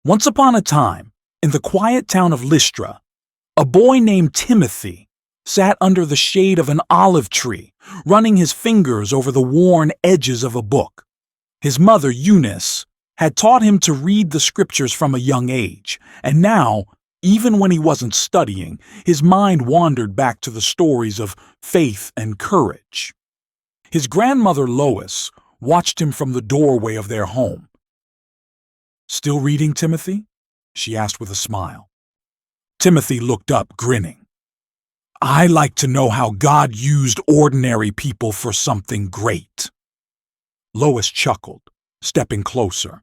Once upon a time, in the quiet town of Lystra, a boy named Timothy sat under the shade of an olive tree, running his fingers over the worn edges of a book. His mother, Eunice, had taught him to read the scriptures from a young age, and now, even when he wasn't studying, his mind wandered back to the stories of faith and courage. His grandmother, Lois, watched him from the doorway of their home. "Still reading, Timothy?" she asked with a smile. Timothy looked up, grinning. "I like to know how God used ordinary people for something great." Lois chuckled, stepping closer.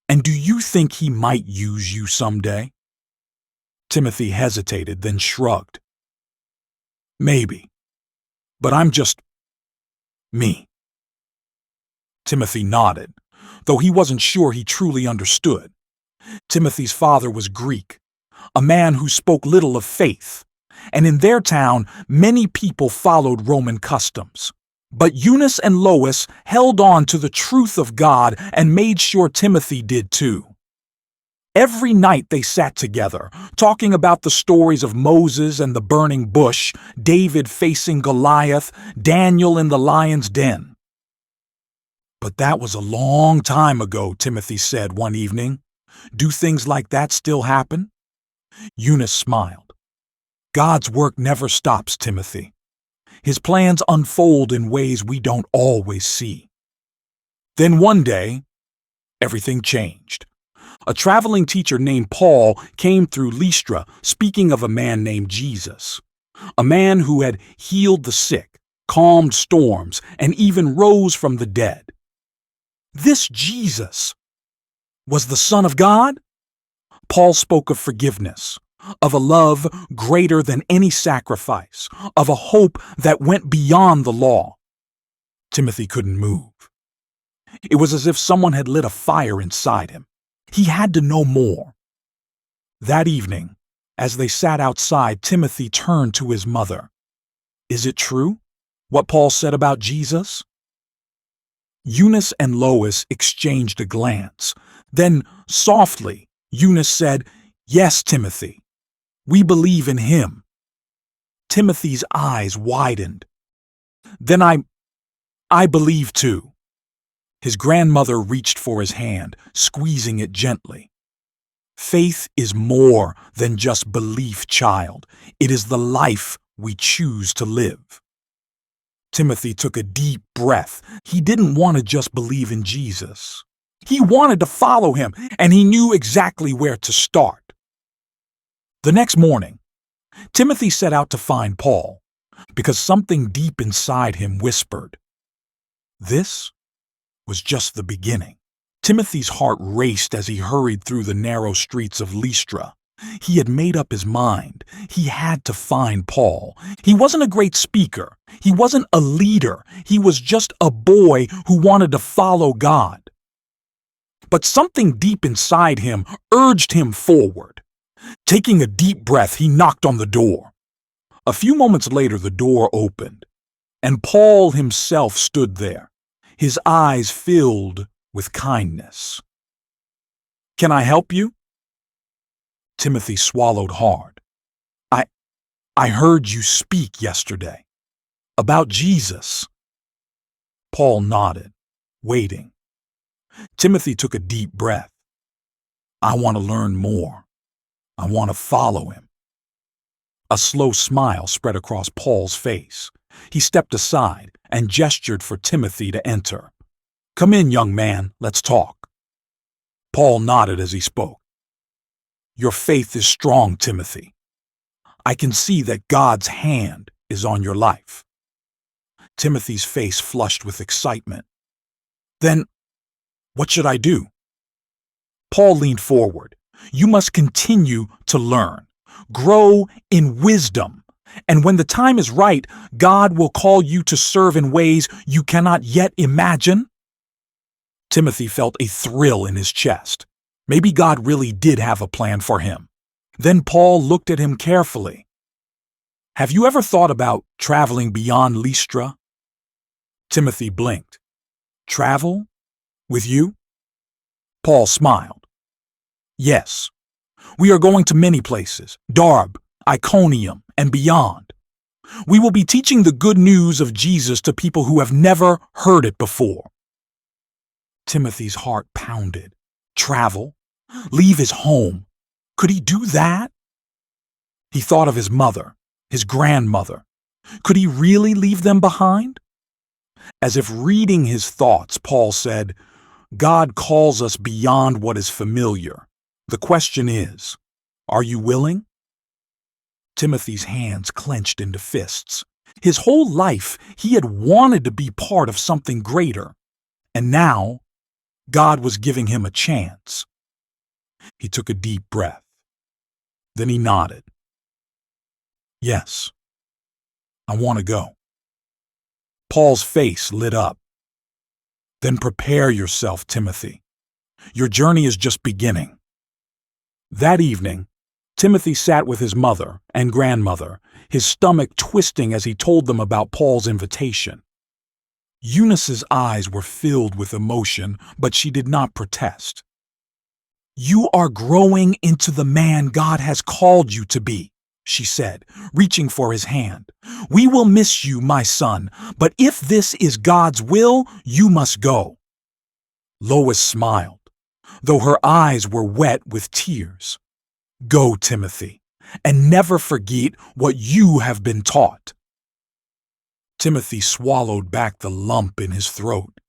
"And do you think he might use you someday?" Timothy hesitated, then shrugged. "Maybe, but I'm just me." Timothy nodded, though he wasn't sure he truly understood. Timothy's father was Greek, a man who spoke little of faith, and in their town many people followed Roman customs. But Eunice and Lois held on to the truth of God and made sure Timothy did too. Every night they sat together, talking about the stories of Moses and the burning bush, David facing Goliath, Daniel in the lion's den. "But that was a long time ago," Timothy said one evening. "Do things like that still happen?" Eunice smiled. "God's work never stops, Timothy. His plans unfold in ways we don't always see." Then one day, everything changed. A traveling teacher named Paul came through Lystra, speaking of a man named Jesus, a man who had healed the sick, calmed storms, and even rose from the dead. This Jesus was the Son of God? Paul spoke of forgiveness, of a love greater than any sacrifice, of a hope that went beyond the law. Timothy couldn't move. It was as if someone had lit a fire inside him. He had to know more. That evening, as they sat outside, Timothy turned to his mother. "Is it true, what Paul said about Jesus?" Eunice and Lois exchanged a glance. Then, softly, Eunice said, "Yes, Timothy. We believe in him." Timothy's eyes widened. "Then I believe too." His grandmother reached for his hand, squeezing it gently. "Faith is more than just belief, child. It is the life we choose to live." Timothy took a deep breath. He didn't want to just believe in Jesus. He wanted to follow him, and he knew exactly where to start. The next morning, Timothy set out to find Paul, because something deep inside him whispered. This was just the beginning. Timothy's heart raced as he hurried through the narrow streets of Lystra. He had made up his mind. He had to find Paul. He wasn't a great speaker. He wasn't a leader. He was just a boy who wanted to follow God. But something deep inside him urged him forward. Taking a deep breath, he knocked on the door. A few moments later, the door opened, and Paul himself stood there, his eyes filled with kindness. "Can I help you?" Timothy swallowed hard. I heard you speak yesterday about Jesus." Paul nodded, waiting. Timothy took a deep breath. "I want to learn more. I want to follow him." A slow smile spread across Paul's face. He stepped aside and gestured for Timothy to enter. "Come in, young man, let's talk." Paul nodded as he spoke. "Your faith is strong, Timothy. I can see that God's hand is on your life." Timothy's face flushed with excitement. "Then, what should I do?" Paul leaned forward. "You must continue to learn. Grow in wisdom. And when the time is right, God will call you to serve in ways you cannot yet imagine." Timothy felt a thrill in his chest. Maybe God really did have a plan for him. Then Paul looked at him carefully. "Have you ever thought about traveling beyond Lystra?" Timothy blinked. "Travel? With you?" Paul smiled. Yes, we are going to many places, Darb, Iconium, and beyond. We will be teaching the good news of Jesus to people who have never heard it before. Timothy's heart pounded. Travel? Leave his home? Could he do that? He thought of his mother, his grandmother. Could he really leave them behind? As if reading his thoughts, Paul said, God calls us beyond what is familiar. The question is, are you willing? Timothy's hands clenched into fists. His whole life, he had wanted to be part of something greater. And now, God was giving him a chance. He took a deep breath. Then he nodded. Yes, I want to go. Paul's face lit up. Then prepare yourself, Timothy. Your journey is just beginning. That evening, Timothy sat with his mother and grandmother, his stomach twisting as he told them about Paul's invitation. Eunice's eyes were filled with emotion, but she did not protest. You are growing into the man God has called you to be, she said, reaching for his hand. We will miss you, my son, but if this is God's will, you must go. Lois smiled, though her eyes were wet with tears. Go, Timothy, and never forget what you have been taught. Timothy swallowed back the lump in his throat.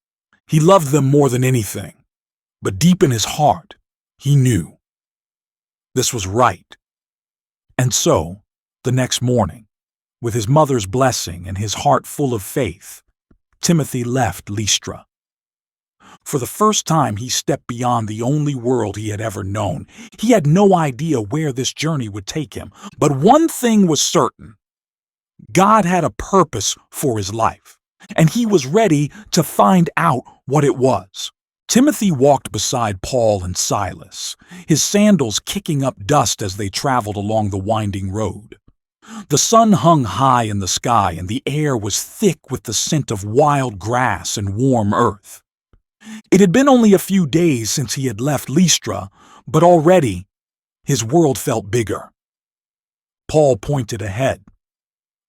He loved them more than anything, but deep in his heart, he knew this was right. And so, the next morning, with his mother's blessing and his heart full of faith, Timothy left Lystra. For the first time, he stepped beyond the only world he had ever known. He had no idea where this journey would take him, but one thing was certain. God had a purpose for his life, and he was ready to find out what it was. Timothy walked beside Paul and Silas, his sandals kicking up dust as they traveled along the winding road. The sun hung high in the sky, and the air was thick with the scent of wild grass and warm earth. It had been only a few days since he had left Lystra, but already his world felt bigger. Paul pointed ahead.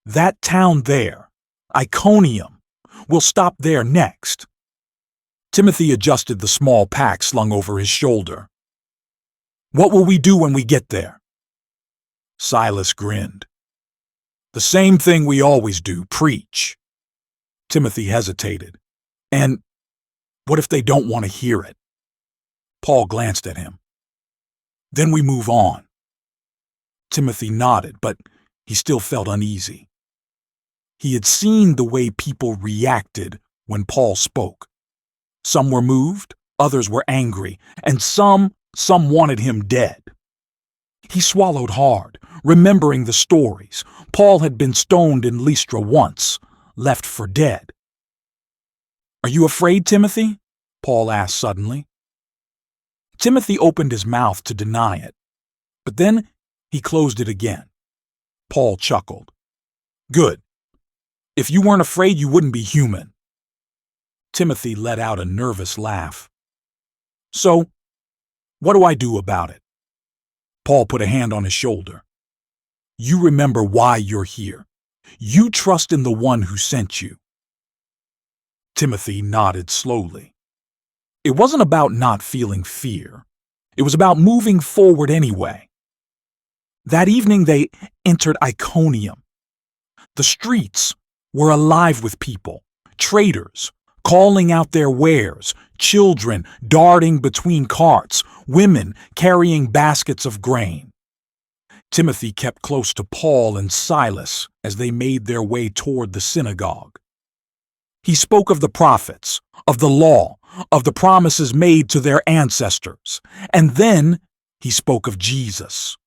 That town there, Iconium, we'll stop there next. Timothy adjusted the small pack slung over his shoulder. What will we do when we get there? Silas grinned. The same thing we always do, preach. Timothy hesitated. And what if they don't want to hear it? Paul glanced at him. Then we move on. Timothy nodded, but he still felt uneasy. He had seen the way people reacted when Paul spoke. Some were moved, others were angry, and some wanted him dead. He swallowed hard, remembering the stories. Paul had been stoned in Lystra once, left for dead. Are you afraid, Timothy? Paul asked suddenly. Timothy opened his mouth to deny it, but then he closed it again. Paul chuckled. Good. If you weren't afraid, you wouldn't be human. Timothy let out a nervous laugh. So, what do I do about it? Paul put a hand on his shoulder. You remember why you're here. You trust in the one who sent you. Timothy nodded slowly. It wasn't about not feeling fear. It was about moving forward anyway. That evening they entered Iconium. The streets were alive with people, traders, calling out their wares, children darting between carts, women carrying baskets of grain. Timothy kept close to Paul and Silas as they made their way toward the synagogue. He spoke of the prophets, of the law, of the promises made to their ancestors, and then he spoke of Jesus.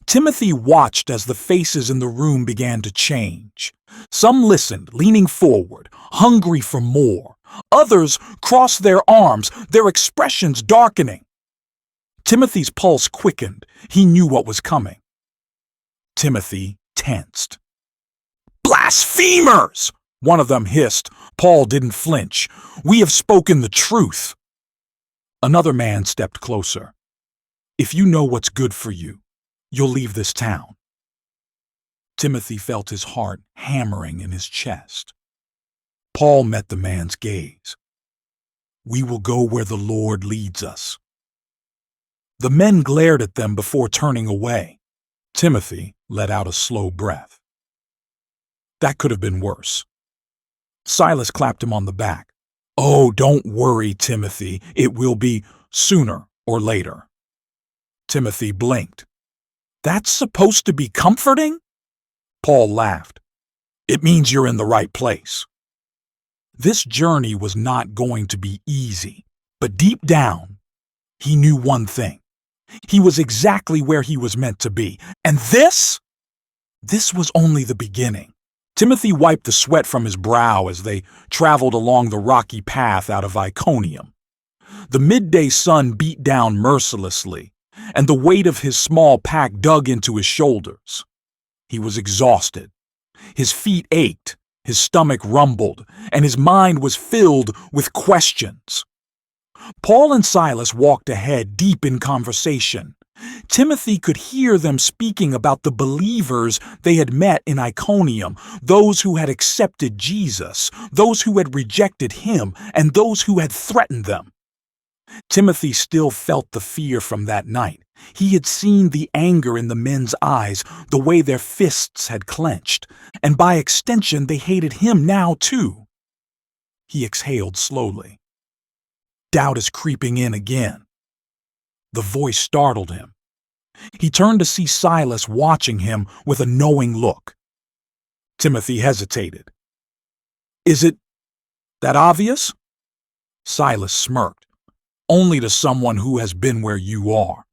Timothy watched as the faces in the room began to change. Some listened, leaning forward, hungry for more. Others crossed their arms, their expressions darkening. Timothy's pulse quickened. He knew what was coming. Timothy tensed. Blasphemers! One of them hissed. Paul didn't flinch. We have spoken the truth. Another man stepped closer. If you know what's good for you, you'll leave this town." Timothy felt his heart hammering in his chest. Paul met the man's gaze. "We will go where the Lord leads us." The men glared at them before turning away. Timothy let out a slow breath. That could have been worse. Silas clapped him on the back. "Oh, don't worry, Timothy. It will be sooner or later." Timothy blinked. "That's supposed to be comforting?" Paul laughed. "It means you're in the right place." This journey was not going to be easy, but deep down, he knew one thing. He was exactly where he was meant to be. And this was only the beginning. Timothy wiped the sweat from his brow as they traveled along the rocky path out of Iconium. The midday sun beat down mercilessly, and the weight of his small pack dug into his shoulders. He was exhausted. His feet ached, his stomach rumbled, and his mind was filled with questions. Paul and Silas walked ahead, deep in conversation. Timothy could hear them speaking about the believers they had met in Iconium, those who had accepted Jesus, those who had rejected him, and those who had threatened them. Timothy still felt the fear from that night. He had seen the anger in the men's eyes, the way their fists had clenched, and by extension they hated him now too. He exhaled slowly. Doubt is creeping in again. The voice startled him. He turned to see Silas watching him with a knowing look. Timothy hesitated. "Is it that obvious?" Silas smirked. "Only to someone who has been where you are."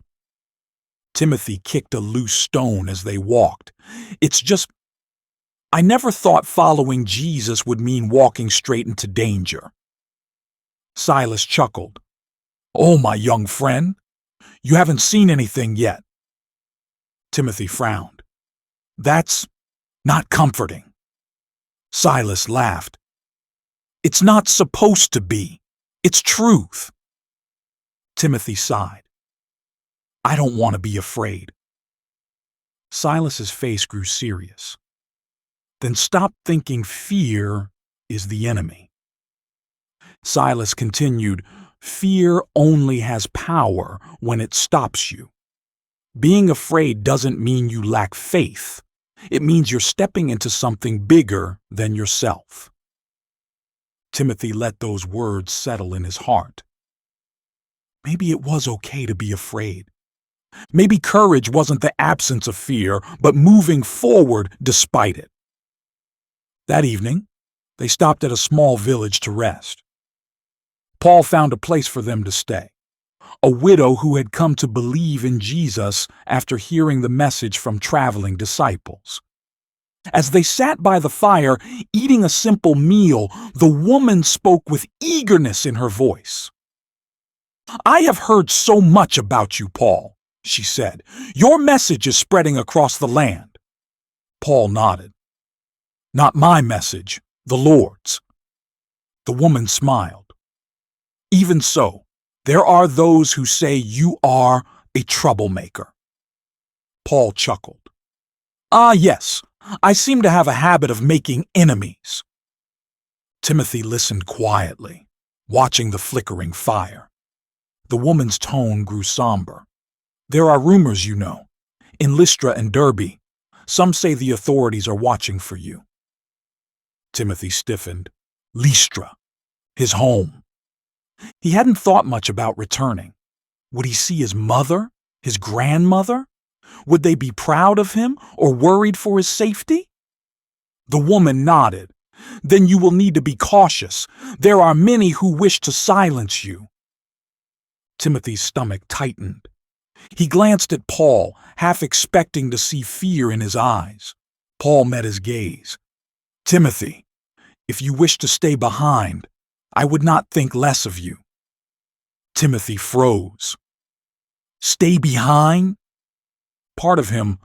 Timothy kicked a loose stone as they walked. "It's just, I never thought following Jesus would mean walking straight into danger." Silas chuckled. "Oh, my young friend, you haven't seen anything yet." Timothy frowned. "That's not comforting." Silas laughed. "It's not supposed to be. It's truth." Timothy sighed. "I don't want to be afraid." Silas's face grew serious. "Then stop thinking fear is the enemy." Silas continued, "Fear only has power when it stops you. Being afraid doesn't mean you lack faith. It means you're stepping into something bigger than yourself." Timothy let those words settle in his heart. Maybe it was okay to be afraid. Maybe courage wasn't the absence of fear, but moving forward despite it. That evening, they stopped at a small village to rest. Paul found a place for them to stay. A widow who had come to believe in Jesus after hearing the message from traveling disciples. As they sat by the fire, eating a simple meal, the woman spoke with eagerness in her voice. "I have heard so much about you, Paul," she said. "Your message is spreading across the land." Paul nodded. "Not my message, the Lord's." The woman smiled. "Even so, there are those who say you are a troublemaker." Paul chuckled. "Ah, yes, I seem to have a habit of making enemies." Timothy listened quietly, watching the flickering fire. The woman's tone grew somber. "There are rumors, you know. In Lystra and Derbe, some say the authorities are watching for you." Timothy stiffened. Lystra, his home. He hadn't thought much about returning. Would he see his mother, his grandmother? Would they be proud of him or worried for his safety? The woman nodded. "Then you will need to be cautious. There are many who wish to silence you." Timothy's stomach tightened. He glanced at Paul, half expecting to see fear in his eyes. Paul met his gaze. "Timothy, if you wish to stay behind, I would not think less of you." Timothy froze. Stay behind? Part of him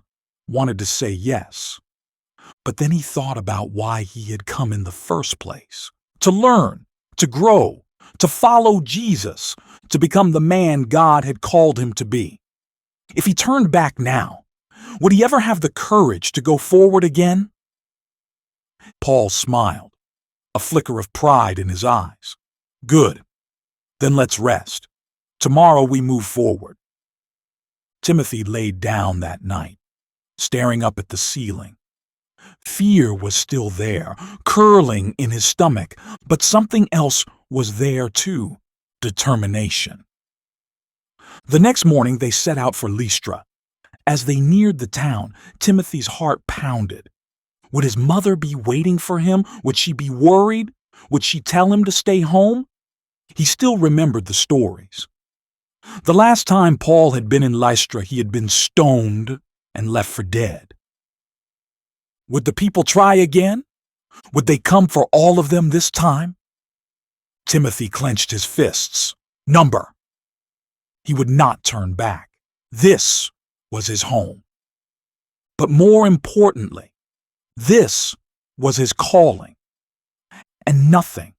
wanted to say yes. But then he thought about why he had come in the first place. To learn, to grow, to follow Jesus, to become the man God had called him to be. If he turned back now, would he ever have the courage to go forward again? Paul smiled, a flicker of pride in his eyes. Good. Then let's rest. Tomorrow we move forward. Timothy laid down that night, staring up at the ceiling. Fear was still there, curling in his stomach, but something else was there too: determination. The next morning they set out for Lystra. As they neared the town, Timothy's heart pounded. Would his mother be waiting for him? Would she be worried? Would she tell him to stay home? He still remembered the stories. The last time Paul had been in Lystra, he had been stoned and left for dead. Would the people try again? Would they come for all of them this time? Timothy clenched his fists. Number. He would not turn back. This was his home. But more importantly, this was his calling. And nothing,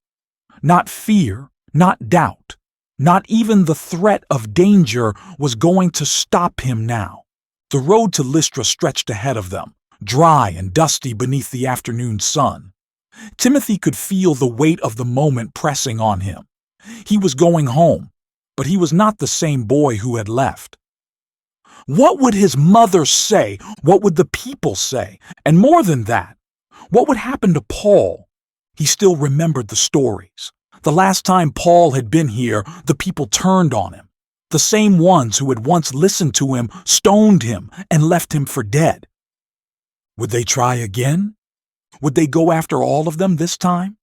not fear, not doubt, not even the threat of danger was going to stop him now. The road to Lystra stretched ahead of them, dry and dusty beneath the afternoon sun. Timothy could feel the weight of the moment pressing on him. He was going home, but he was not the same boy who had left. What would his mother say? What would the people say? And more than that, what would happen to Paul? He still remembered the stories. The last time Paul had been here, the people turned on him. The same ones who had once listened to him stoned him and left him for dead. Would they try again? Would they go after all of them this time?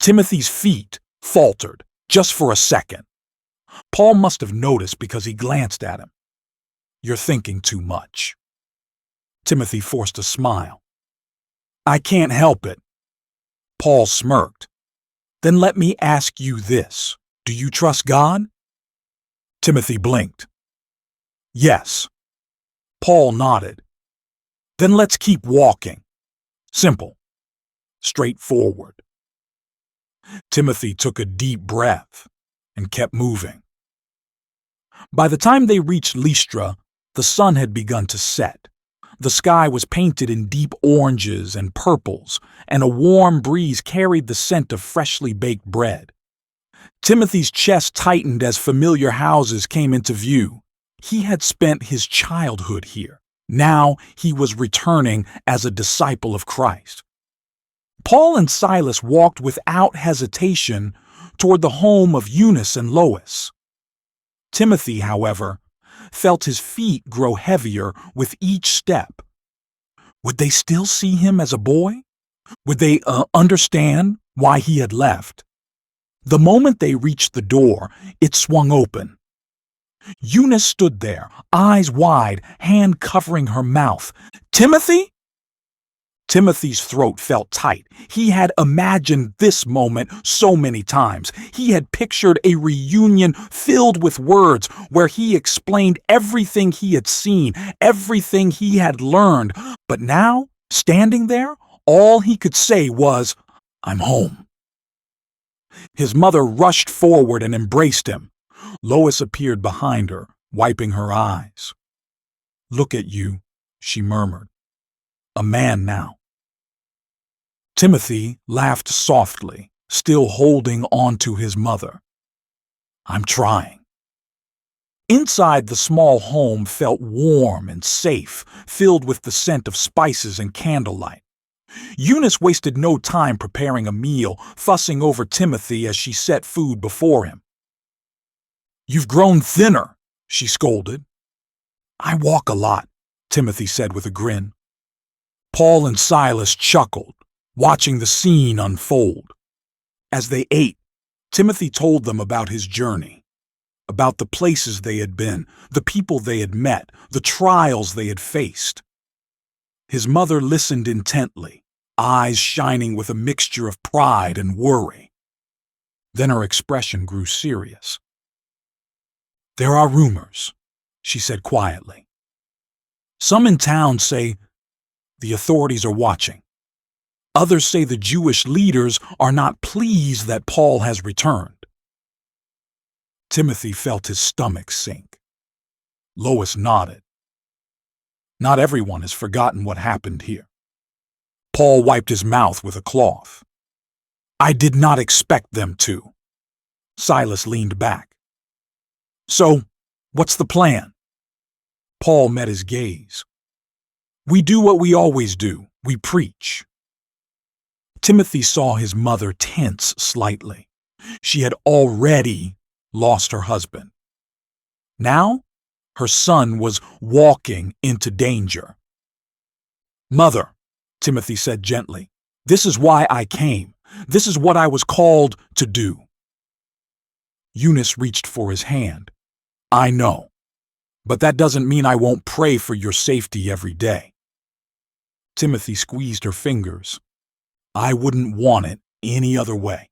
Timothy's feet faltered just for a second. Paul must have noticed because he glanced at him. You're thinking too much. Timothy forced a smile. I can't help it. Paul smirked. Then let me ask you this. Do you trust God? Timothy blinked. Yes. Paul nodded. Then let's keep walking. Simple. Straightforward. Timothy took a deep breath and kept moving. By the time they reached Lystra, the sun had begun to set. The sky was painted in deep oranges and purples, and a warm breeze carried the scent of freshly baked bread. Timothy's chest tightened as familiar houses came into view. He had spent his childhood here. Now he was returning as a disciple of Christ. Paul and Silas walked without hesitation toward the home of Eunice and Lois. Timothy, however, felt his feet grow heavier with each step. Would they still see him as a boy? Would they understand why he had left? The moment they reached the door, it swung open. Eunice stood there, eyes wide, hand covering her mouth. Timothy? Timothy's throat felt tight. He had imagined this moment so many times. He had pictured a reunion filled with words where he explained everything he had seen, everything he had learned. But now, standing there, all he could say was, I'm home. His mother rushed forward and embraced him. Lois appeared behind her, wiping her eyes. Look at you, she murmured. A man now. Timothy laughed softly, still holding on to his mother. I'm trying. Inside the small home felt warm and safe, filled with the scent of spices and candlelight. Eunice wasted no time preparing a meal, fussing over Timothy as she set food before him. You've grown thinner, she scolded. I walk a lot, Timothy said with a grin. Paul and Silas chuckled, watching the scene unfold. As they ate, Timothy told them about his journey, about the places they had been, the people they had met, the trials they had faced. His mother listened intently, eyes shining with a mixture of pride and worry. Then her expression grew serious. There are rumors, she said quietly. Some in town say the authorities are watching. Others say the Jewish leaders are not pleased that Paul has returned. Timothy felt his stomach sink. Lois nodded. Not everyone has forgotten what happened here. Paul wiped his mouth with a cloth. I did not expect them to. Silas leaned back. So, what's the plan? Paul met his gaze. We do what we always do. We preach. Timothy saw his mother tense slightly. She had already lost her husband. Now, her son was walking into danger. Mother, Timothy said gently, this is why I came. This is what I was called to do. Eunice reached for his hand. I know, but that doesn't mean I won't pray for your safety every day. Timothy squeezed her fingers. I wouldn't want it any other way.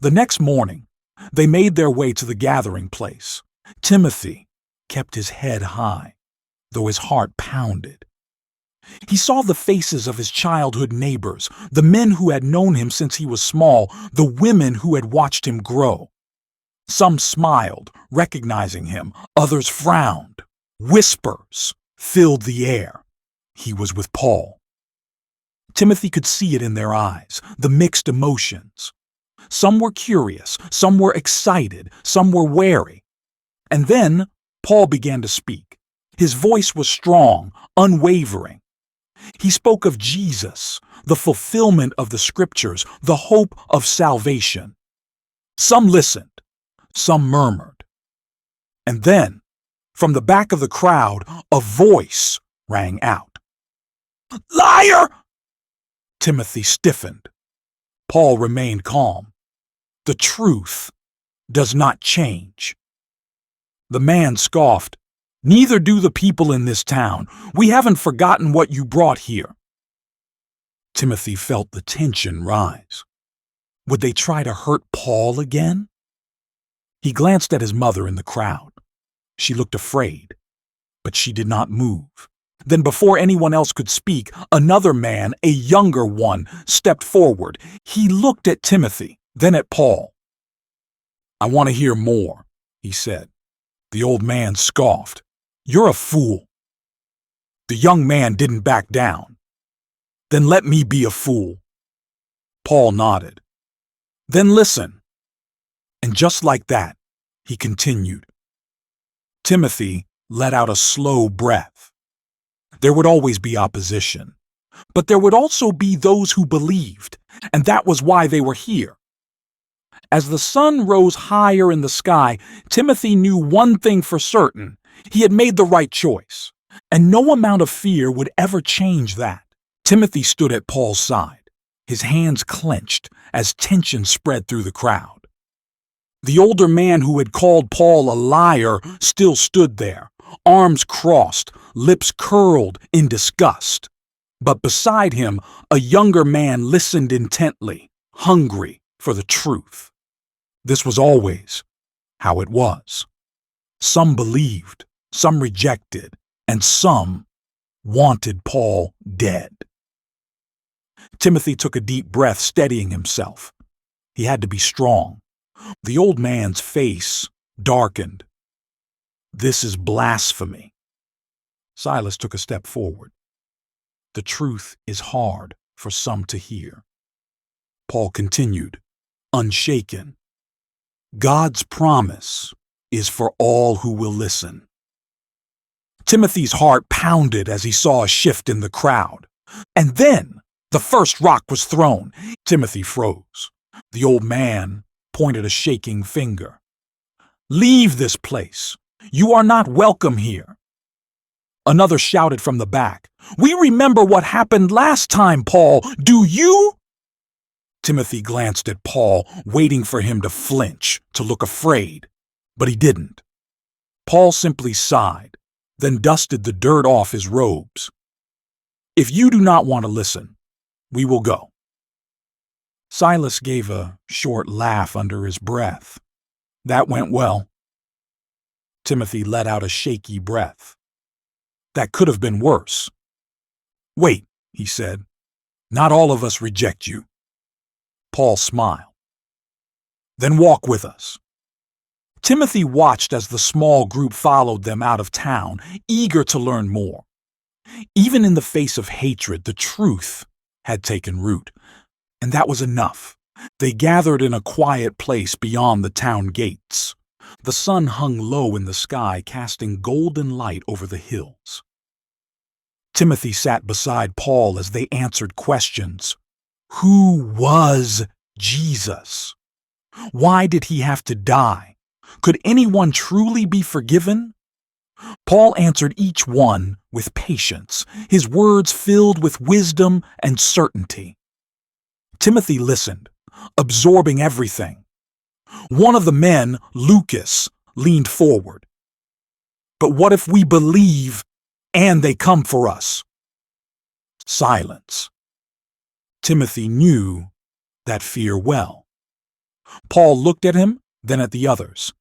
The next morning, they made their way to the gathering place. Timothy kept his head high, though his heart pounded. He saw the faces of his childhood neighbors, the men who had known him since he was small, the women who had watched him grow. Some smiled, recognizing him. Others frowned. Whispers filled the air. He was with Paul. Timothy could see it in their eyes, the mixed emotions. Some were curious, some were excited, some were wary. And then Paul began to speak. His voice was strong, unwavering. He spoke of Jesus, the fulfillment of the scriptures, the hope of salvation. Some listened, some murmured. And then, from the back of the crowd, a voice rang out. Liar! Timothy stiffened. Paul remained calm. The truth does not change. The man scoffed. Neither do the people in this town. We haven't forgotten what you brought here. Timothy felt the tension rise. Would they try to hurt Paul again? He glanced at his mother in the crowd. She looked afraid, but she did not move. Then before anyone else could speak, another man, a younger one, stepped forward. He looked at Timothy, then at Paul. I want to hear more, he said. The old man scoffed. You're a fool. The young man didn't back down. Then let me be a fool. Paul nodded. Then listen. And just like that, he continued. Timothy let out a slow breath. There would always be opposition, but there would also be those who believed, and that was why they were here. As the sun rose higher in the sky, Timothy knew one thing for certain. He had made the right choice, and no amount of fear would ever change that. Timothy stood at Paul's side, his hands clenched as tension spread through the crowd. The older man who had called Paul a liar still stood there, arms crossed, lips curled in disgust. But beside him, a younger man listened intently, hungry for the truth. This was always how it was. Some believed, some rejected, and some wanted Paul dead. Timothy took a deep breath, steadying himself. He had to be strong. The old man's face darkened. This is blasphemy. Silas took a step forward. The truth is hard for some to hear. Paul continued, unshaken. God's promise is for all who will listen. Timothy's heart pounded as he saw a shift in the crowd. And then the first rock was thrown. Timothy froze. The old man pointed a shaking finger. Leave this place. You are not welcome here. Another shouted from the back. We remember what happened last time, Paul. Do you? Timothy glanced at Paul, waiting for him to flinch, to look afraid. But he didn't. Paul simply sighed, then dusted the dirt off his robes. If you do not want to listen, we will go. Silas gave a short laugh under his breath. That went well. Timothy let out a shaky breath. That could have been worse. Wait, he said. Not all of us reject you. Paul smiled. Then walk with us. Timothy watched as the small group followed them out of town, eager to learn more. Even in the face of hatred, the truth had taken root, and that was enough. They gathered in a quiet place beyond the town gates. The sun hung low in the sky, casting golden light over the hills. Timothy sat beside Paul as they answered questions. Who was Jesus? Why did he have to die? Could anyone truly be forgiven? Paul answered each one with patience, his words filled with wisdom and certainty. Timothy listened, absorbing everything. One of the men, Lucas, leaned forward. But what if we believe and they come for us? Silence. Timothy knew that fear well. Paul looked at him, then at the others.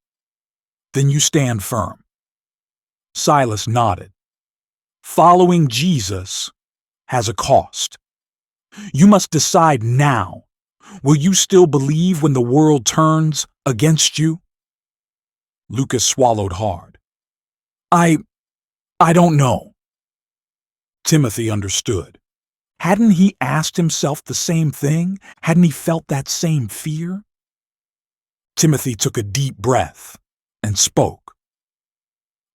Then you stand firm. Silas nodded. Following Jesus has a cost. You must decide now. Will you still believe when the world turns against you? Lucas swallowed hard. I don't know. Timothy understood. Hadn't he asked himself the same thing? Hadn't he felt that same fear? Timothy took a deep breath and spoke.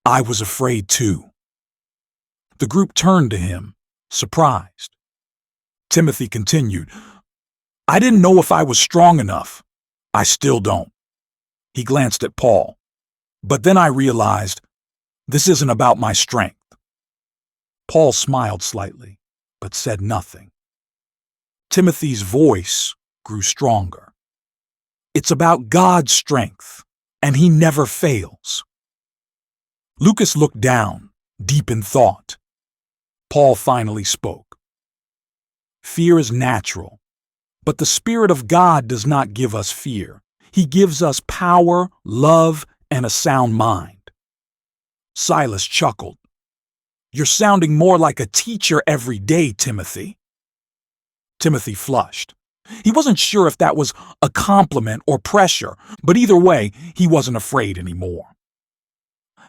I was afraid too. The group turned to him, surprised. Timothy continued, I didn't know if I was strong enough. I still don't. He glanced at Paul. But then I realized, this isn't about my strength. Paul smiled slightly, but said nothing. Timothy's voice grew stronger. It's about God's strength, and he never fails. Lucas looked down, deep in thought. Paul finally spoke. Fear is natural, but the Spirit of God does not give us fear. He gives us power, love, and a sound mind. Silas chuckled. You're sounding more like a teacher every day, Timothy. Timothy flushed. He wasn't sure if that was a compliment or pressure, but either way, he wasn't afraid anymore.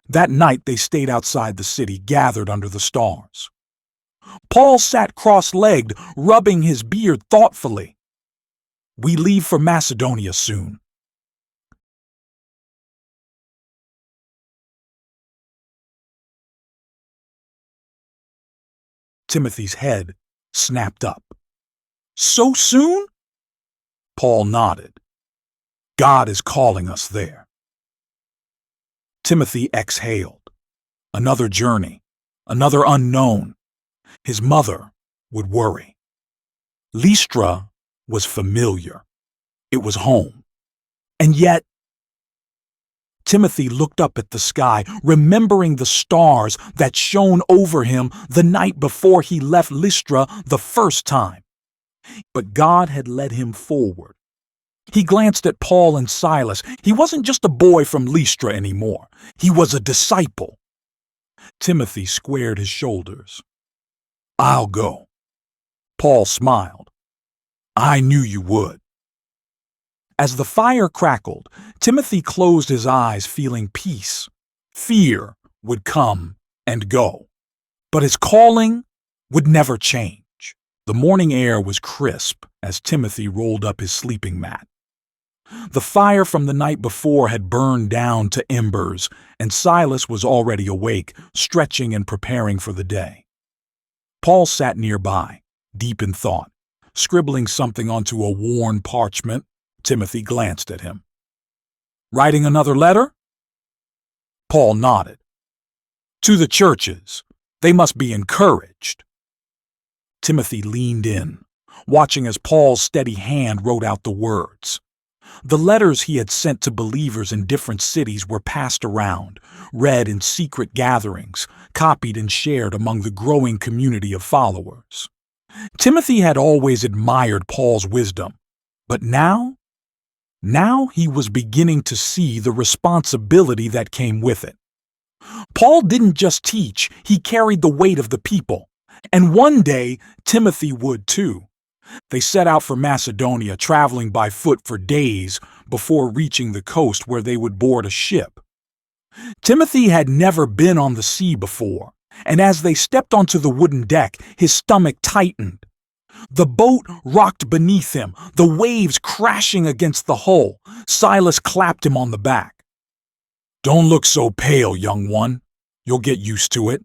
That night they stayed outside the city, gathered under the stars. Paul sat cross-legged, rubbing his beard thoughtfully. We leave for Macedonia soon. Timothy's head snapped up. So soon? Paul nodded. God is calling us there. Timothy exhaled. Another journey, another unknown. His mother would worry. Lystra was familiar. It was home. And yet, Timothy looked up at the sky, remembering the stars that shone over him the night before he left Lystra the first time. But God had led him forward. He glanced at Paul and Silas. He wasn't just a boy from Lystra anymore. He was a disciple. Timothy squared his shoulders. I'll go. Paul smiled. I knew you would. As the fire crackled, Timothy closed his eyes, feeling peace. Fear would come and go, but his calling would never change. The morning air was crisp as Timothy rolled up his sleeping mat. The fire from the night before had burned down to embers, and Silas was already awake, stretching and preparing for the day. Paul sat nearby, deep in thought, scribbling something onto a worn parchment. Timothy glanced at him. Writing another letter? Paul nodded. To the churches. They must be encouraged. Timothy leaned in, watching as Paul's steady hand wrote out the words. The letters he had sent to believers in different cities were passed around, read in secret gatherings, copied and shared among the growing community of followers. Timothy had always admired Paul's wisdom, but now he was beginning to see the responsibility that came with it. Paul didn't just teach, he carried the weight of the people. And one day, Timothy would too. They set out for Macedonia, traveling by foot for days before reaching the coast where they would board a ship. Timothy had never been on the sea before, and as they stepped onto the wooden deck, his stomach tightened. The boat rocked beneath him, the waves crashing against the hull. Silas clapped him on the back. "Don't look so pale, young one. You'll get used to it."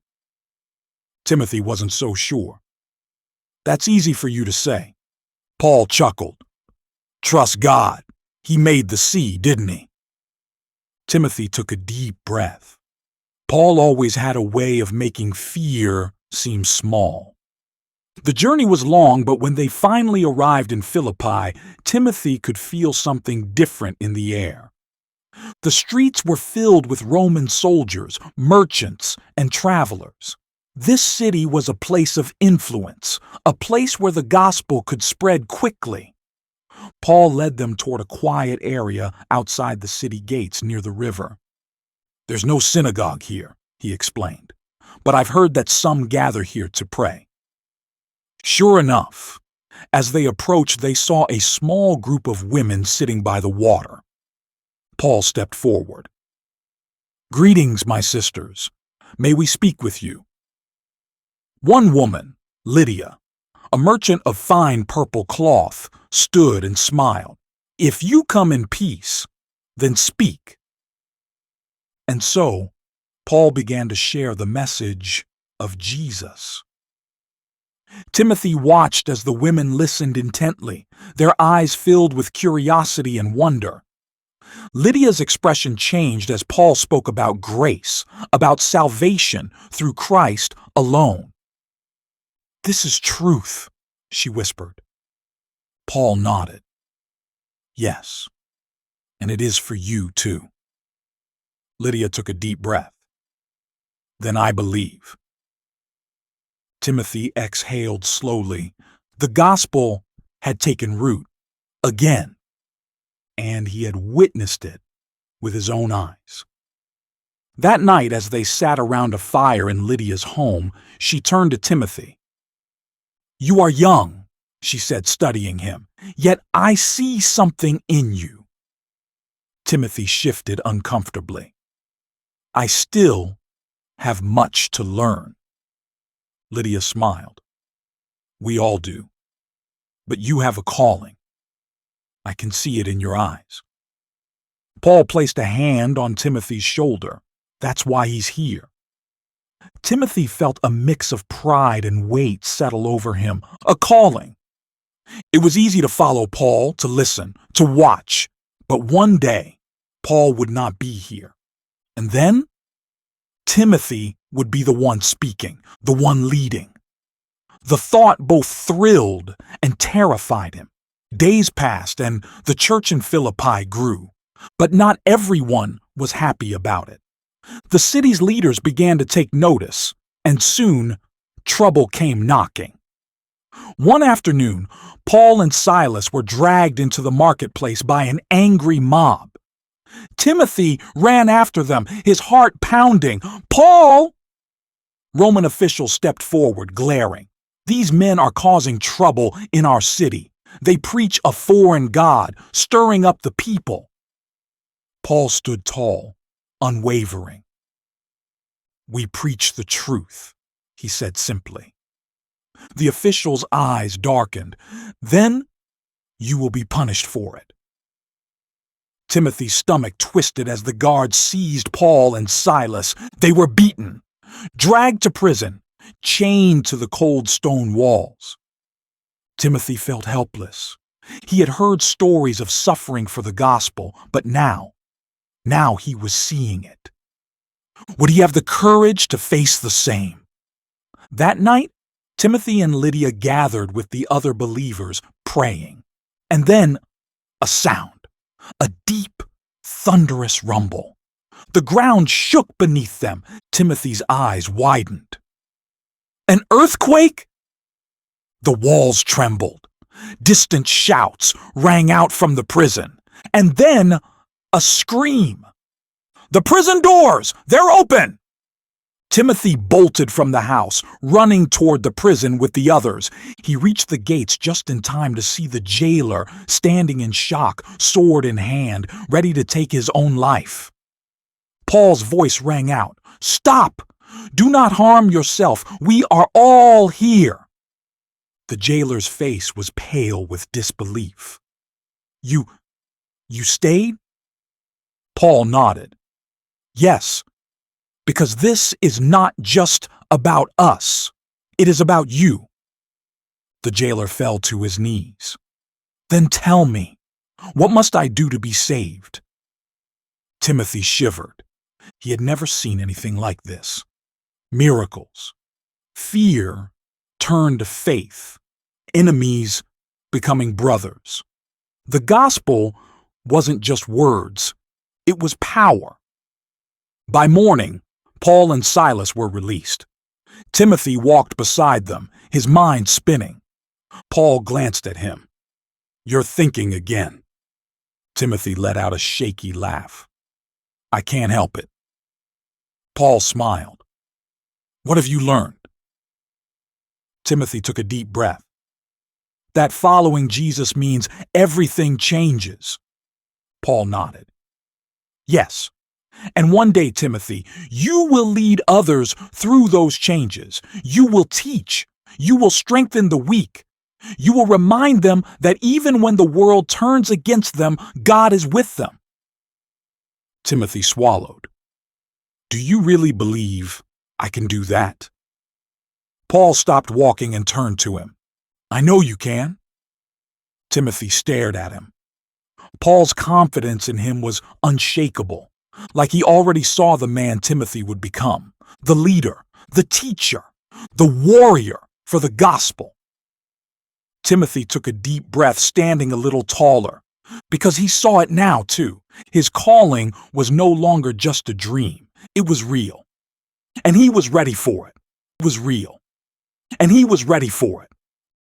Timothy wasn't so sure. "That's easy for you to say." Paul chuckled. "Trust God. He made the sea, didn't he?" Timothy took a deep breath. Paul always had a way of making fear seem small. The journey was long, but when they finally arrived in Philippi, Timothy could feel something different in the air. The streets were filled with Roman soldiers, merchants, and travelers. This city was a place of influence, a place where the gospel could spread quickly. Paul led them toward a quiet area outside the city gates near the river. "There's no synagogue here," he explained, "but I've heard that some gather here to pray." Sure enough, as they approached, they saw a small group of women sitting by the water. Paul stepped forward. "Greetings, my sisters. May we speak with you?" One woman, Lydia, a merchant of fine purple cloth, stood and smiled. "If you come in peace, then speak." And so, Paul began to share the message of Jesus. Timothy watched as the women listened intently, their eyes filled with curiosity and wonder. Lydia's expression changed as Paul spoke about grace, about salvation through Christ alone. "This is truth," she whispered. Paul nodded. "Yes, and it is for you too." Lydia took a deep breath. "Then I believe." Timothy exhaled slowly. The gospel had taken root again, and he had witnessed it with his own eyes. That night, as they sat around a fire in Lydia's home, she turned to Timothy. "You are young," she said, studying him, "yet I see something in you." Timothy shifted uncomfortably. "I still have much to learn." Lydia smiled. "We all do. But you have a calling. I can see it in your eyes." Paul placed a hand on Timothy's shoulder. "That's why he's here." Timothy felt a mix of pride and weight settle over him, a calling. It was easy to follow Paul, to listen, to watch, but one day, Paul would not be here. And then, Timothy would be the one speaking, the one leading. The thought both thrilled and terrified him. Days passed and the church in Philippi grew, but not everyone was happy about it. The city's leaders began to take notice, and soon trouble came knocking. One afternoon, Paul and Silas were dragged into the marketplace by an angry mob. Timothy ran after them, his heart pounding. "Paul!" Roman officials stepped forward, glaring. "These men are causing trouble in our city. They preach a foreign god, stirring up the people." Paul stood tall, unwavering. "We preach the truth," he said simply. The officials' eyes darkened. "Then you will be punished for it." Timothy's stomach twisted as the guards seized Paul and Silas. They were beaten, dragged to prison, chained to the cold stone walls. Timothy felt helpless. He had heard stories of suffering for the gospel, but now he was seeing it. Would he have the courage to face the same? That night, Timothy and Lydia gathered with the other believers, praying. And then, a sound. A deep, thunderous rumble. The ground shook beneath them. Timothy's eyes widened. An earthquake? The walls trembled. Distant shouts rang out from the prison. And then, a scream. "The prison doors! They're open!" Timothy bolted from the house, running toward the prison with the others. He reached the gates just in time to see the jailer standing in shock, sword in hand, ready to take his own life. Paul's voice rang out, "Stop! Do not harm yourself. We are all here." The jailer's face was pale with disbelief. You stayed?" Paul nodded. "Yes, because this is not just about us. It is about you." The jailer fell to his knees. "Then tell me, what must I do to be saved?" Timothy shivered. He had never seen anything like this. Miracles. Fear turned to faith. Enemies becoming brothers. The gospel wasn't just words. It was power. By morning, Paul and Silas were released. Timothy walked beside them, his mind spinning. Paul glanced at him. "You're thinking again." Timothy let out a shaky laugh. "I can't help it." Paul smiled. "What have you learned?" Timothy took a deep breath. "That following Jesus means everything changes." Paul nodded. "Yes. And one day, Timothy, you will lead others through those changes. You will teach. You will strengthen the weak. You will remind them that even when the world turns against them, God is with them." Timothy swallowed. "Do you really believe I can do that?" Paul stopped walking and turned to him. "I know you can." Timothy stared at him. Paul's confidence in him was unshakable, like he already saw the man Timothy would become, the leader, the teacher, the warrior for the gospel. Timothy took a deep breath, standing a little taller, because he saw it now, too. His calling was no longer just a dream. It was real. And he was ready for it. It was real. And he was ready for it.